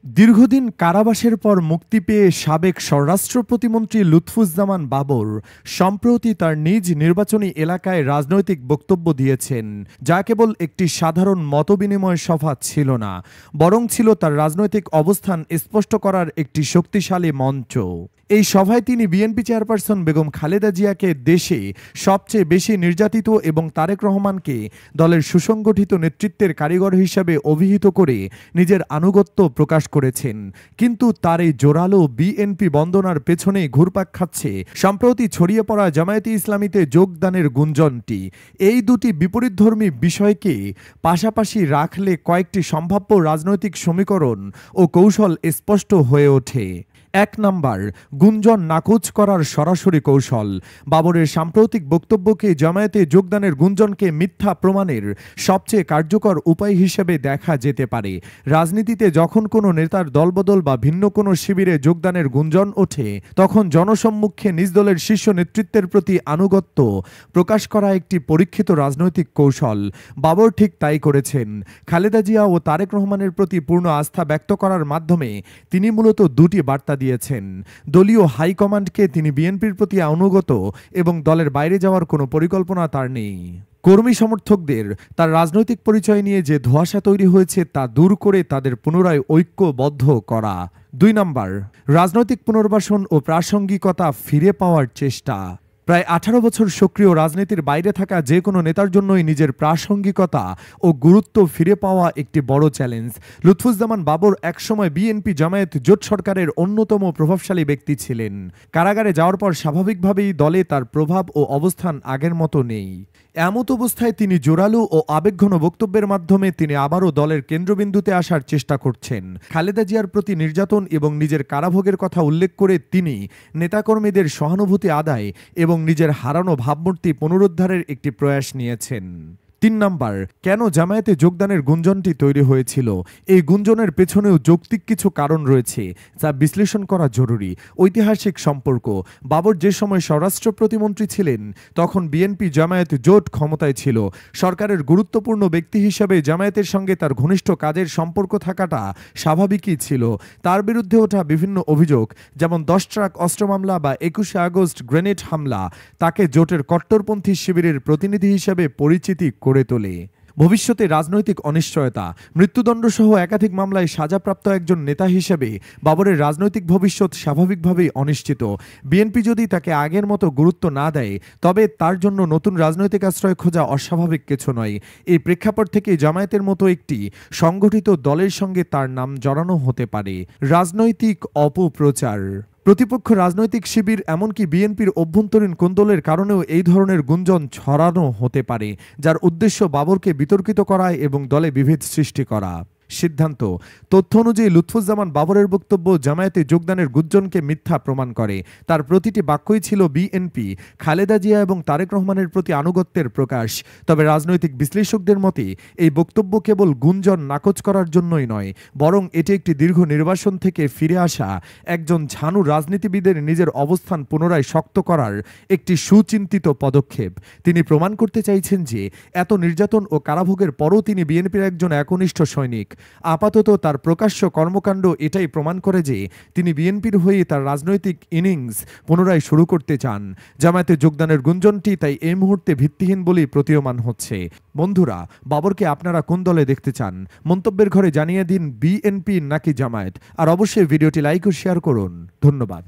দীর্ঘদিন কারাবাসের পর মুক্তি পেয়ে সাবেক স্বরাষ্ট্র প্রতিমন্ত্রী লুৎফুজ্জামান বাবর সম্প্রতি তার নিজ নির্বাচনী এলাকায় রাজনৈতিক বক্তব্য দিয়েছেন, যা কেবল একটি সাধারণ মতবিনিময় সভা ছিল না, বরং ছিল তার রাজনৈতিক অবস্থান স্পষ্ট করার একটি শক্তিশালী মঞ্চ। এই সভায় তিনি বিএনপি চেয়ারপারসন বেগম খালেদা জিয়াকে দেশে সবচেয়ে বেশি নির্যাতিত এবং তারেক রহমানকে দলের সুসংগঠিত নেতৃত্বের কারিগর হিসাবে অভিহিত করে নিজের আনুগত্য প্রকাশ করেছেন। কিন্তু তার এই জোরালো বিএনপি বন্দনার পেছনে ঘুরপাক খাচ্ছে সম্প্রতি ছড়িয়ে পড়া জামায়াতে ইসলামীতে যোগদানের গুঞ্জনটি। এই দুটি বিপরীতধর্মী বিষয়কে পাশাপাশি রাখলে কয়েকটি সম্ভাব্য রাজনৈতিক সমীকরণ ও কৌশল স্পষ্ট হয়ে ওঠে। ১ নাম্বার, গুঞ্জন নাকচ করার সরাসরি কৌশল। বাবরের সাম্প্রতিক বক্তব্যকে জামায়াতে যোগদানের গুঞ্জনকে মিথ্যা প্রমাণের সবচেয়ে কার্যকর উপায় হিসেবে দেখা যেতে পারে। রাজনীতিতে যখন কোনো নেতার দলবদল বা ভিন্ন কোনো শিবিরে যোগদানের গুঞ্জন ওঠে, তখন জনসম্মুখে নিজ দলের শীর্ষ নেতৃত্বের প্রতি আনুগত্য প্রকাশ করা একটি পরীক্ষিত রাজনৈতিক কৌশল। বাবর ঠিক তাই করেছেন। খালেদা জিয়া ও তারেক রহমানের প্রতি পূর্ণ আস্থা ব্যক্ত করার মাধ্যমে তিনি মূলত দুটি বার্তা দিয়েছেন। দলীয় হাইকমান্ডকে তিনি বিএনপির প্রতি অনুগত এবং দলের বাইরে যাওয়ার কোনো পরিকল্পনা তার নেই। কর্মী সমর্থকদের তার রাজনৈতিক পরিচয় নিয়ে যে ধোঁয়াশা তৈরি হয়েছে তা দূর করে তাদের পুনরায় ঐক্যবদ্ধ করা। ২ নাম্বার, রাজনৈতিক পুনর্বাসন ও প্রাসঙ্গিকতা ফিরে পাওয়ার চেষ্টা। প্রায় ১৮ বছর সক্রিয় রাজনীতির বাইরে থাকা যে কোনো নেতার জন্যই নিজের প্রাসঙ্গিকতা ও গুরুত্ব ফিরে পাওয়া একটি বড় চ্যালেঞ্জ। লুৎফুজ্জামান বাবর একসময় বিএনপি জামায়াত জোট সরকারের অন্যতম প্রভাবশালী ব্যক্তি ছিলেন। কারাগারে যাওয়ার পর স্বাভাবিকভাবেই দলে তার প্রভাব ও অবস্থান আগের মতো নেই। এমত অবস্থায় তিনি জোরালো ও আবেগঘন বক্তব্যের মাধ্যমে তিনি আবারও দলের কেন্দ্রবিন্দুতে আসার চেষ্টা করছেন। খালেদা জিয়ার প্রতি নির্যাতন এবং নিজের কারাভোগের কথা উল্লেখ করে তিনি নেতাকর্মীদের সহানুভূতি আদায় এবং নিজের হারানো ভাবমূর্তি পুনরুদ্ধারের একটি প্রয়াস নিয়েছেন। ৩ নাম্বার, কেন জামায়াতে যোগদানের গুঞ্জনটি তৈরি হয়েছিল? এই গুঞ্জনের পেছনেও যৌক্তিক কিছু কারণ রয়েছে, যা বিশ্লেষণ করা জরুরি। ঐতিহাসিক সম্পর্ক। বাবর যে সময় স্বরাষ্ট্র প্রতিমন্ত্রী ছিলেন, তখন বিএনপি জামায়াত জোট ক্ষমতায় ছিল। সরকারের গুরুত্বপূর্ণ ব্যক্তি হিসেবে জামায়াতের সঙ্গে তার ঘনিষ্ঠ কাজের সম্পর্ক থাকাটা স্বাভাবিকই ছিল। তার বিরুদ্ধে ওঠা বিভিন্ন অভিযোগ, যেমন ১০ ট্রাক অস্ত্র মামলা বা ২১শে আগস্ট গ্রেনেড হামলা, তাকে জোটের কট্টরপন্থী শিবিরের প্রতিনিধি হিসেবে পরিচিতি করে তোলে। ভবিষ্যতে রাজনৈতিক অনিশ্চয়তা। মৃত্যুদণ্ডসহ একাধিক মামলায় সাজাপ্রাপ্ত একজন নেতা হিসেবে বাবরের রাজনৈতিক ভবিষ্যৎ স্বাভাবিকভাবেই অনিশ্চিত। বিএনপি যদি তাকে আগের মতো গুরুত্ব না দেয়, তবে তার জন্য নতুন রাজনৈতিক আশ্রয় খোঁজা অস্বাভাবিক কিছু নয়। এই প্রেক্ষাপট থেকে জামায়াতের মতো একটি সংগঠিত দলের সঙ্গে তার নাম জড়ানো হতে পারে। রাজনৈতিক অপপ্রচার। প্রতিপক্ষ রাজনৈতিক শিবির, এমনকি বিএনপির অভ্যন্তরীণ কোন্দলের কারণেও এই ধরনের গুঞ্জন ছড়ানো হতে পারে, যার উদ্দেশ্য বাবরকে বিতর্কিত করা এবং দলে বিভেদ সৃষ্টি করা। সিদ্ধান্ত। তথ্য অনুযায়ী লুৎফুজ্জামান বাবরের বক্তব্য জামায়াতে যোগদানের গুঞ্জনকে মিথ্যা প্রমাণ করে। তার প্রতিটি বাক্যই ছিল বিএনপি, খালেদা জিয়া এবং তারেক রহমানের প্রতি আনুগত্যের প্রকাশ। তবে রাজনৈতিক বিশ্লেষকদের মতে এই বক্তব্য কেবল গুঞ্জন নাকচ করার জন্যই নয়, বরং এটি একটি দীর্ঘ নির্বাসন থেকে ফিরে আসা একজন ঝানু রাজনীতিবিদের নিজের অবস্থান পুনরায় শক্ত করার একটি সুচিন্তিত পদক্ষেপ। তিনি প্রমাণ করতে চাইছেন যে এত নির্যাতন ও কারাভোগের পরও তিনি বিএনপির একজন একনিষ্ঠ সৈনিক। আপাতত তার প্রকাশ্য কর্মকাণ্ড এটাই প্রমাণ করে যে তিনি বিএনপির হয়ে তার রাজনৈতিক ইনিংস পুনরায় শুরু করতে চান। জামায়াতে যোগদানের গুঞ্জনটি তাই এই মুহূর্তে ভিত্তিহীন বলেই প্রতীয়মান হচ্ছে। বন্ধুরা, বাবরকে আপনারা কোন দলে দেখতে চান? মন্তব্যের ঘরে জানিয়ে দিন বিএনপি নাকি জামায়াত। আর অবশ্যই ভিডিওটি লাইক ও শেয়ার করুন। ধন্যবাদ।